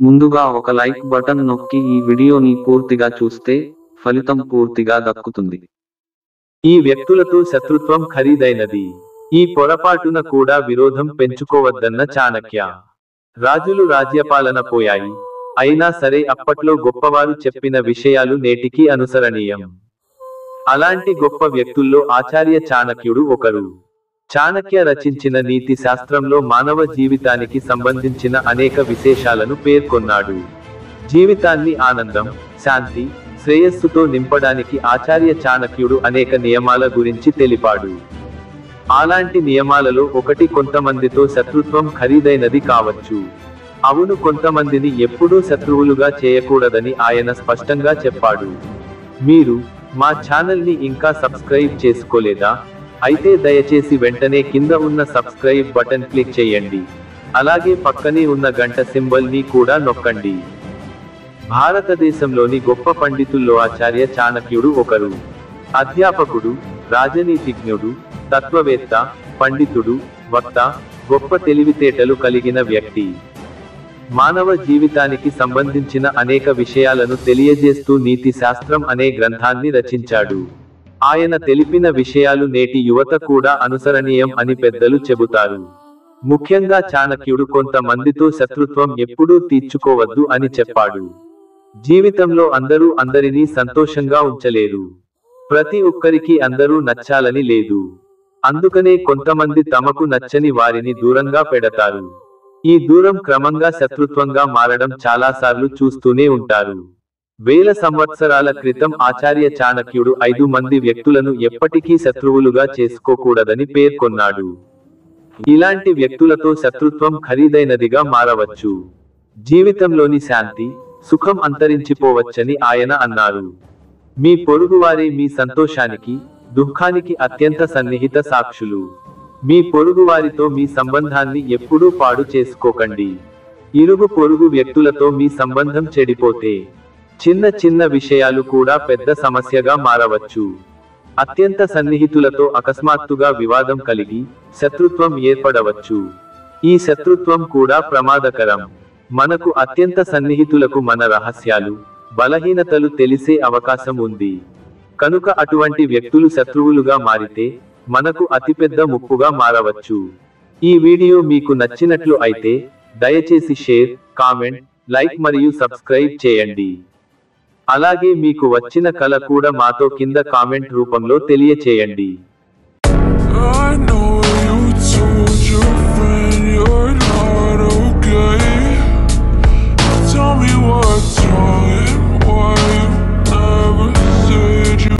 ముందుగా ఒక like button నొక్కి ఈ వీడియోని పూర్తిగా చూస్తే ఫలితం పూర్తిగా దక్కుతుంది. ఈ వ్యక్తులతో శత్రుత్వం ఖరీదైనది. ఈ పొరపాటున కూడా విరోధం పెంచుకోవద్దన్న చాణక్య. రాజులు రాజ్యపాలన పోయాయి. అయినా సరే అప్పట్లో గొప్పవారు చెప్పిన విషయాలు నేటికి అనుసరణీయం. అలాంటి గొప్ప వ్యక్తుల్లో ఆచార్య చాణక్యుడు ఒకరు. చాణక్య రచించిన నీతి శాస్త్రంలో మానవ జీవితానికి సంబంధించిన అనేక విశేషాలను పేర్కొన్నాడు. జీవితాన్ని ఆనందం, శాంతి, శ్రేయస్సుతో నింపడానికి ఆచార్య చాణక్యుడు అనేక నియమాల గురించి తెలిపాడు. అలాంటి నియమాలలో ఒకటి కొంతమందితో శత్రుత్వం ఖరీదైనది కావచ్చు. అవును, కొంతమందిని ఎప్పుడూ శత్రువులుగా చేయకూడదని ఆయన స్పష్టంగా చెప్పాడు. మీరు మా ఛానల్ని ఇంకా సబ్స్క్రైబ్ చేసుకోలేదా? అయితే దయచేసి వెంటనే కింద ఉన్న సబ్స్క్రైబ్ బటన్ క్లిక్ చేయండి. అలాగే పక్కనే ఉన్న గంట సింబల్ ని కూడా నొక్కండి. భారతదేశంలోని గొప్ప పండితుల్లో ఆచార్య చాణక్యుడు ఒకరు. అధ్యాపకుడు, రాజనీతిజ్ఞుడు, తత్వవేత్త, పండితుడు, వక్త, గొప్ప తెలివితేటలు కలిగిన వ్యక్తి. మానవ జీవితానికి సంబంధించిన అనేక విషయాలను తెలియజేస్తూ నీతి శాస్త్రం అనే గ్రంథాన్ని రచించాడు. ఆయన తెలిపిన విషయాలు నేటి యువత కూడా అనుసరణీయం అని పెద్దలు చెబుతారు. ముఖ్యంగా చాణక్యుడు కొంతమందితో శత్రుత్వం ఎప్పుడూ తీర్చుకోవద్దు అని చెప్పాడు. జీవితంలో అందరూ అందరినీ సంతోషంగా ఉంచలేరు. ప్రతి ఒక్కరికి అందరూ నచ్చాలని లేదు. అందుకనే కొంతమంది తమకు నచ్చని వారిని దూరంగా పెడతారు. ఈ దూరం క్రమంగా శత్రుత్వంగా మారడం చాలాసార్లు చూస్తూనే ఉంటారు. వేల సంవత్సరాల క్రితం ఆచార్య చాణక్యుడు 5 మంది వ్యక్తులను ఎప్పటికీ శత్రువులుగా చేసుకోకూడదని పేర్కొన్నాడు. ఇలాంటి వ్యక్తులతో శత్రుత్వం ఖరీదైనదిగా మారవచ్చు. జీవితంలోని శాంతి, సుఖం అంతరించిపోవచ్చని ఆయన అన్నారు. మీ పొరుగువారే మీ సంతోషానికి, దుఃఖానికి అత్యంత సన్నిహిత సాక్షులు. మీ పొరుగువారితో మీ సంబంధాన్ని ఎప్పుడూ పాడు చేసుకోకండి. ఇరుగు పొరుగు వ్యక్తులతో మీ సంబంధం చెడిపోతే చిన్న చిన్న విషయాలు కూడా పెద్ద సమస్యగా మారవచ్చు. అత్యంత సన్నిహితులతో అకస్మాత్తుగా వివాదం కలిగి శత్రుత్వం ఏర్పడవచ్చు. ఈ శత్రుత్వం కూడా ప్రమాదకరం. మనకు అత్యంత సన్నిహితులకు మన రహస్యాలు, బలహీనతలు తెలిసే అవకాశం ఉంది. కనుక అటువంటి వ్యక్తులు శత్రువులుగా మారితే మనకు అతిపెద్ద ముప్పుగా మారవచ్చు. ఈ వీడియో మీకు నచ్చినట్లు అయితే దయచేసి షేర్, కామెంట్, లైక్ మరియు సబ్స్క్రైబ్ చేయండి. అలాగే మీకు వచ్చిన కల కూడా మాతో కింద కామెంట్ రూపంలో తెలియచేయండి. I know you told your friend you're not okay.